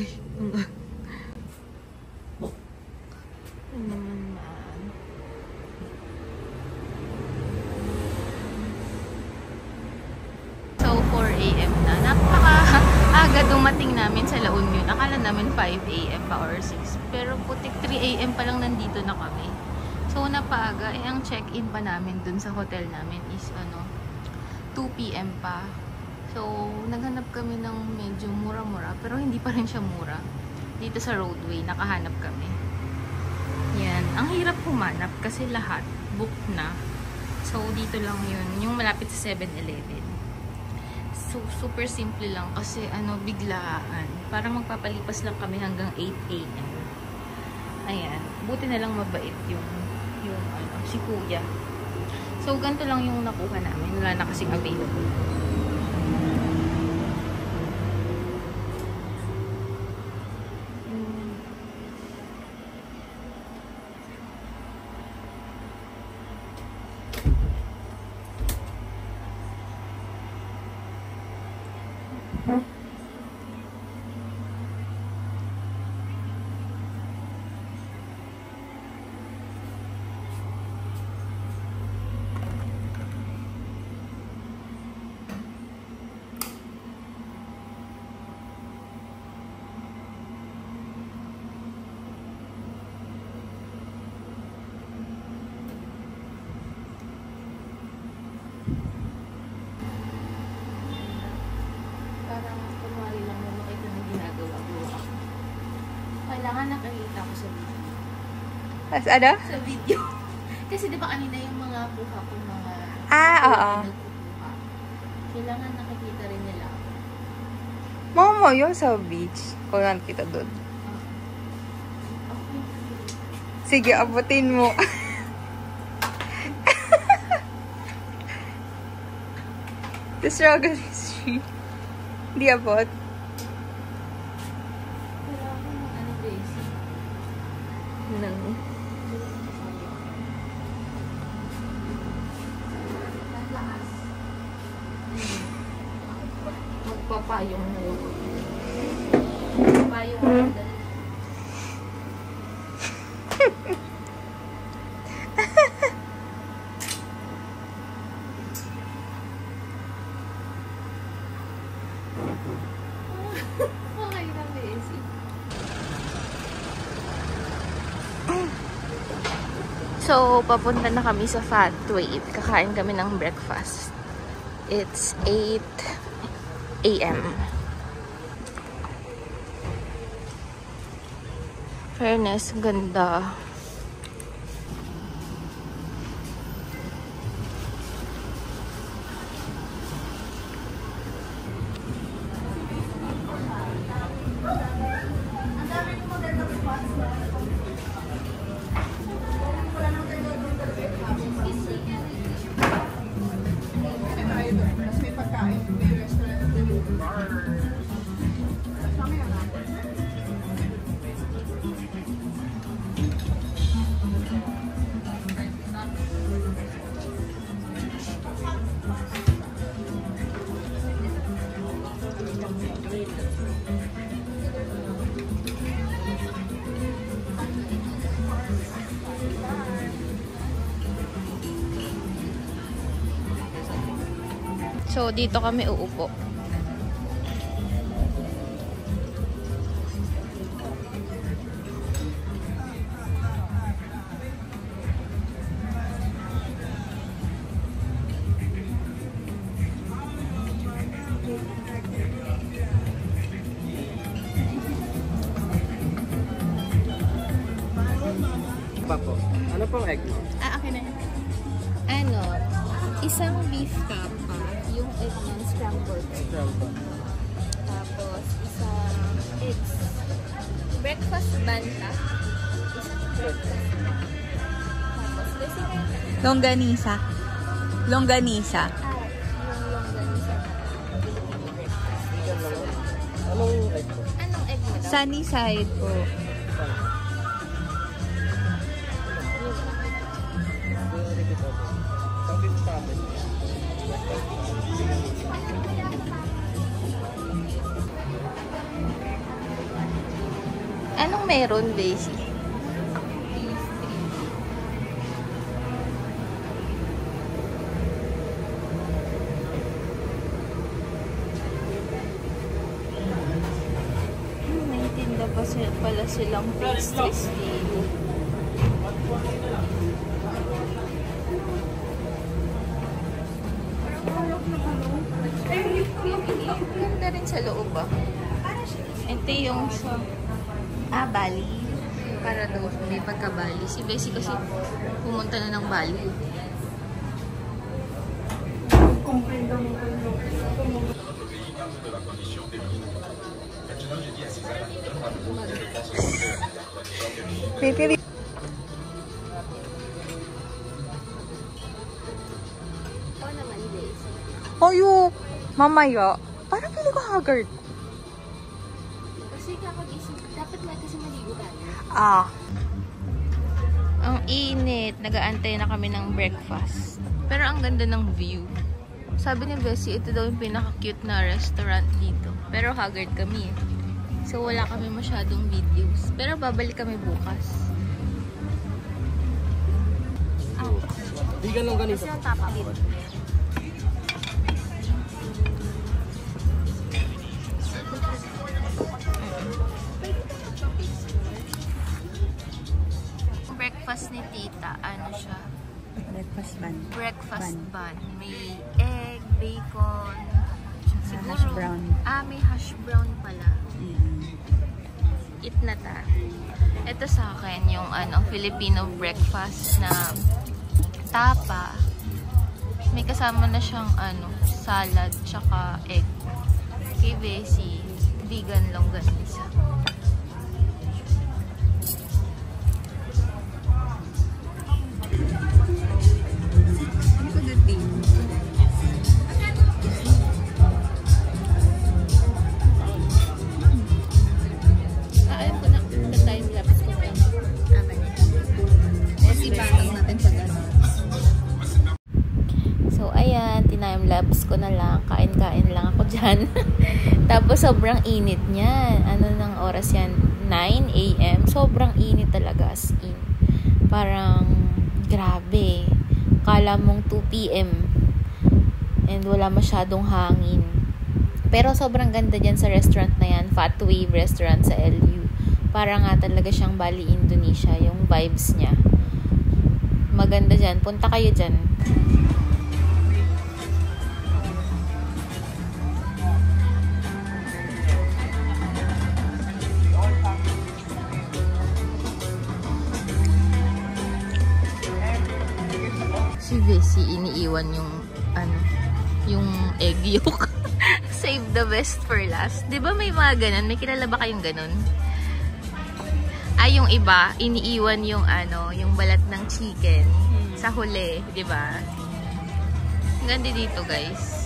Ay, ano naman. So, 4 AM na. Napaka-aga dumating namin sa La Union. Akala namin 5 AM pa or 6. Pero putik 3 AM pa lang nandito na kami. So, napaaga. Eh, ang check-in pa namin dun sa hotel namin is 2 PM pa. So, naghanap kami ng medyo mura-mura. Pero hindi pa rin siya mura. Dito sa roadway, nakahanap kami. Yan. Ang hirap humanap kasi lahat book na. So, dito lang yun. Yung malapit sa 7-Eleven. So, super simple lang kasi biglaan. Parang magpapalipas lang kami hanggang 8 AM. Ayan. Buti na lang mabait yung si kuya. So, ganito lang yung nakuha namin. Wala na kasing available. Kailangan nakakita ko sa video. As ano? Sa video. Kasi di ba kanina yung mga kuha ko mga... Oo. Kailangan nakikita rin nila. Mama, yung sa beach. Kung nakita doon. Okay. Sige, abutin mo. The struggle is real. Hindi abot. Magpapayong na yun. Magpapayong na yun. Okay na, Bessie. So, papunta na kami sa Fat Wave. Kakain kami ng breakfast. It's 8 AM. Fairness, ganda. So, dito kami uupo. Po. Ano pong egg mo? Akin na yun. Isang beef kappa, yung egg ng scrambled egg. Tapos, isang eggs. Breakfast banta. Isang breakfast banta. Tapos, dessert. Longganisa. Longganisa. Yung longganisa na Filipino breakfast. Anong egg po? Anong egg mo daw? Sunny side po. Anong meron, Daisy? May tinda pa pala silang pastries dito. Ganda rin sa loob ah. Ito yung sa Bali. Para daw may pagka-Bali. Si Bessie kasi pumunta na ng Bali. Baby. Ayo, mamaya. Parang pili ko haggard. Kasi kakagising, dapat na kasi maligo tayo. Ah. Ang init. Nag-aantay na kami ng breakfast. Pero ang ganda ng view. Sabi ni Bessie, ito daw yung pinaka-cute na restaurant dito. Pero haggard kami eh. So wala kami masyadong videos. Pero babalik kami bukas. Di ganun ganito. Kasi ang tapakit. Breakfast ni Tita, ano siya? Breakfast bun. Breakfast bun. May egg, bacon, siguro. Hash brown. May hash brown pala. Eat na ta. Ito sa akin yung Filipino breakfast na tapa. May kasama na siyang salad tsaka egg. Kay Bessie, vegan longganisa. Time-lapse ko na lang. Kain-kain lang ako dyan. Tapos, sobrang init niyan. Ano ng oras yan? 9 AM. Sobrang init talaga as in. Parang, grabe. Kala mong 2 PM. And wala masyadong hangin. Pero, sobrang ganda dyan sa restaurant na yan. Fat Wave Restaurant sa LU. Para nga talaga siyang Bali, Indonesia. Yung vibes niya. Maganda dyan. Punta kayo dyan. Si Bessie, iniiwan yung egg yolk. Save the best for last. 'Di ba may mga ganun? May kilala ba kayong ganun? Yung iba, iniiwan yung yung balat ng chicken sa huli, 'di ba? Ganda dito, guys.